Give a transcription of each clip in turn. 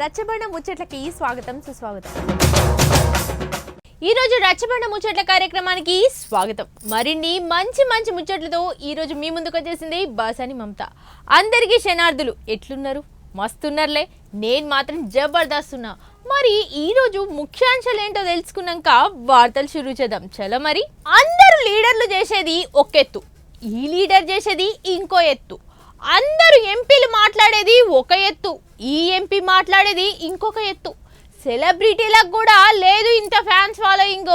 రచ్చబండ ముచ్చట్లకి స్వాగతం సుస్వాగతం. ఈ రోజు రచ్చబండ ముచ్చట్ల కార్యక్రమానికి స్వాగతం. మరిన్ని మంచి మంచి ముచ్చట్లతో ఈ రోజు మీ ముందుకు వచ్చేసింది బాసాని మమత. అందరికీ శనార్థులు, ఎట్లున్నారు? మస్తున్నారులే. నేను మాత్రం జబర్దస్త్ ఉన్నా. మరి ఈ రోజు ముఖ్యాంశాలు ఏంటో తెలుసుకున్నాక వార్తలు షురూ చేద్దాం. చలో మరి. అందరూ లీడర్లు చేసేది ఒక ఎత్తు, ఈ లీడర్ చేసేది ఇంకో ఎత్తు. అందరూ ఎంపీలు మాట్లాడేది ఒక ఎత్తు, ఈ ఎంపీ మాట్లాడేది ఇంకొక ఎత్తు. సెలబ్రిటీలకు కూడా లేదు ఇంత ఫ్యాన్స్ ఫాలోయింగ్.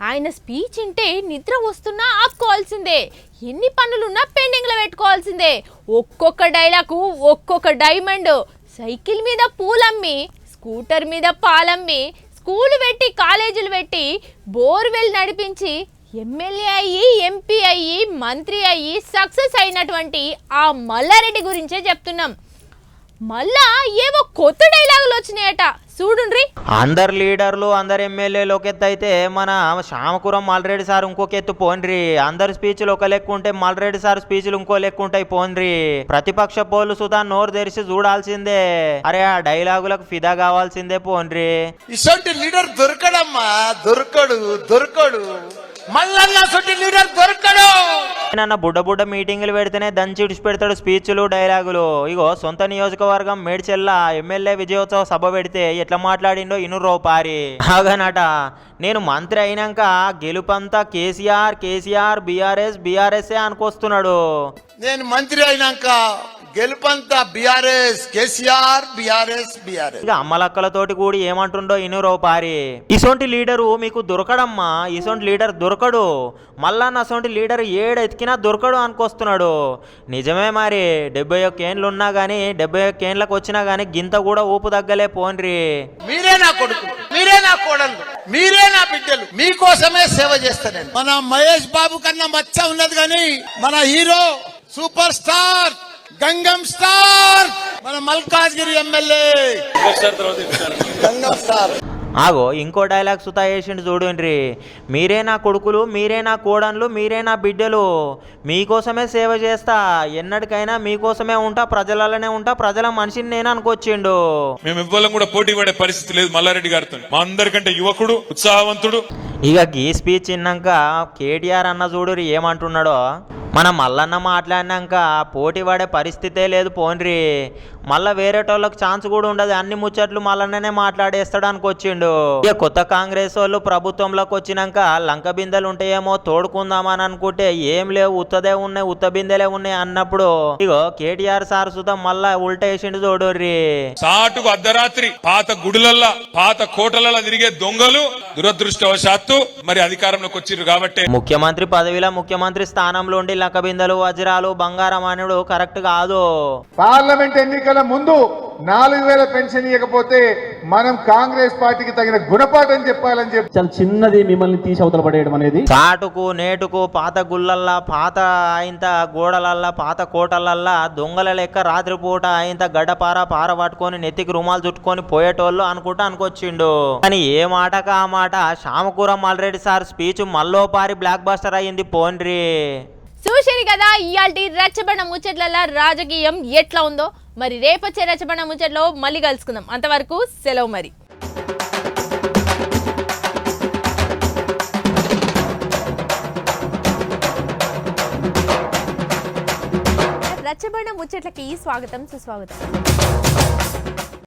ఆయన స్పీచ్ వింటే నిద్ర వస్తున్నా ఆపుకోవాల్సిందే, ఎన్ని పనులున్నా పెండింగ్లో పెట్టుకోవాల్సిందే. ఒక్కొక్క డైలాగు ఒక్కొక్క డైమండ్. సైకిల్ మీద పూలమ్మి, స్కూటర్ మీద పాలమ్మి, స్కూలు పెట్టి కాలేజీలు పెట్టి బోర్వెల్ నడిపించి ఎమ్మెల్యే అయ్యి ఎంపీ అయ్యి మంత్రి అయ్యి సక్సెస్ అయినటువంటి ఆ మల్లారెడ్డి గురించే చెప్తున్నాం. మళ్ళా ఏవో కొత్త డైలాగులు వచ్చినాయట, చూడుండ్రి. అందరు లీడర్లు అందరు ఎమ్మెల్యేలు ఒక ఎత్తు అయితే మన శ్యామకురం మల్రెడ్డి సార్ ఇంకొక ఎత్తు పోన్రి. అందరు స్పీచ్లు ఒక లెక్క ఉంటే మల్రెడ్డి సార్ స్పీచ్లు ఇంకో లెక్క ఉంటాయి పోన్రి. ప్రతిపక్ష పోలు సుధా నోరు తెరిచి చూడాల్సిందే. అరే ఆ డైలాగులకు ఫిదా కావాల్సిందే పోన్రి. ఇసొంటి లీడర్ దొరకడమ్మా, దొరకడు మల్లన్న సొంటి లీడర్ దొరకడు. నన్న బుడ్డ మీటింగులు పెడితేనే దంచి ఇడిచి పెడతాడు స్పీచ్లు డైలాగులు. ఇగో సొంత నియోజకవర్గం మేడ్చెల్ల ఎమ్మెల్యే విజయోత్సవ సభ పెడితే ఎట్లా మాట్లాడిండో ఇనురో పారి. ఆగనట, నేను మంత్రి అయినాక గెలుపంతా కేసీఆర్ బీఆర్ఎస్ అనుకొస్తున్నాడు. నేను మంత్రి అయినాక గెలుపంతా బీఆర్ఎస్, కేసీఆర్ బీఆర్ఎస్. ఇక అమ్మలక్కలతోటి కూడి ఏమంటుండో ఇనురో పారి. ఇసొంటి లీడరు మీకు దొరకడమ్మా, ఇసొంటి లీడర్ దొరకడు. మళ్ళా అసొంటి లీడర్ ఎతికినా దొరకడు అనుకొస్తున్నాడు. నిజమే మరి. 71 ఏండ్లు ఉన్నా గానీ 71 ఏండ్లకు వచ్చినా గానీ గింత కూడా ఊపు తగ్గలే పోన్రి. మీరే నా కొడుకు, మీరే నా కోడలు, మీరే నా బిడ్డలు, మీకోసమే సేవ చేస్తాను. మన మహేష్ బాబు కన్నా మచ్చ ఉన్నది కానీ మన hero super star Gangam star మన మల్కాజ్గిరి ఎమ్మెల్యే గంగం స్టార్. ఆగో ఇంకో డైలాగ్ సుతా వేసిండు చూడండి. మీరే నా కొడుకులు, మీరే నా కోడన్లు, మీరే నా బిడ్డలు, మీకోసమే సేవ చేస్తా, ఎన్నటికైనా మీకోసమే ఉంటా, ప్రజలలోనే ఉంటా, ప్రజల మనిషిని నేను అనుకొచ్చిండు. మేము ఇవ్వాలని కూడా పోటీ పడే పరిస్థితి లేదు మల్లారెడ్డి గారితో. మా అందరికంటే యువకుడు, ఉత్సాహవంతుడు. ఇక గీ స్పీచ్ విన్నాక కేటీఆర్ అన్న చూడు ఏమంటున్నాడో. మనం మల్లన్న మాట్లాడినాక పోటీ పడే పరిస్థితే లేదు పోన్రి. మళ్ళా వేరేటోళ్ళకి ఛాన్స్ కూడా ఉండదు, అన్ని ముచ్చట్లు మల్లన్ననే మాట్లాడేస్తాడు అనుకొచ్చిండు. ఇక కొత్త కాంగ్రెస్ వాళ్ళు ప్రభుత్వంలోకి వచ్చినాక లంక బిందెలు ఉంటాయేమో తోడుకుందామని అనుకుంటే ఏం లేవు, ఉత్తదే ఉన్నాయి, ఉత్త బిందెలే ఉన్నాయి అన్నప్పుడు ఇగో కేటీఆర్ సార్ సుతం మళ్ళా ఉల్టా వేసిండు చూడుర్రి. సాటుకు అర్ధరాత్రి పాత గుడులల్లా పాత కోటలల్లా తిరిగే దొంగలు దురదృష్టవశాత్తు మరి అధికారంలోకి వచ్చిర్రు కాబట్టి ముఖ్యమంత్రి పదవిలో ముఖ్యమంత్రి స్థానంలో ఉండి లంక బిందెలు వజ్రాలు బంగారం అనుడు కరెక్ట్ కాదు. పార్లమెంట్ ఎన్నికల ముందు 4000 పెన్షన్ ఇవ్వకపోతే మనం కాంగ్రెస్ పార్టీకి తగిన గుణపాఠం చెప్పాలని చెప్పి చాలా చిన్నది మిమ్మల్ని తీసి అవతల పడేయడం అనేది. చాటుకు నేటుకు పాత గుళ్ళల్లా పాత ఇంత గోడలల్లా పాత కోటలల్లా దొంగల లెక్క రాత్రిపూట ఇంత గడ్డపార పార పట్టుకొని నెత్తికి రుమాలు చుట్టుకొని పోయేటోళ్ళు అనుకుంటా అనుకొచ్చిండు. కానీ ఏ మాటకు ఆ మాట శ్యామకురం మల్రెడ్డి సార్ స్పీచ్ మల్లో పారి బ్లాక్ బస్టర్ అయ్యింది పోన్రి. చూసేది కదా ఇయాల్టి రచ్చబండ ముచ్చట్ల రాజకీయం ఎట్లా ఉందో. మరి రేపొచ్చే రచ్చబండ ముచ్చట్లో మళ్ళీ కలుసుకుందాం. అంతవరకు సెలవు మరి. రచ్చబండ ముచ్చట్లకి స్వాగతం సుస్వాగతం.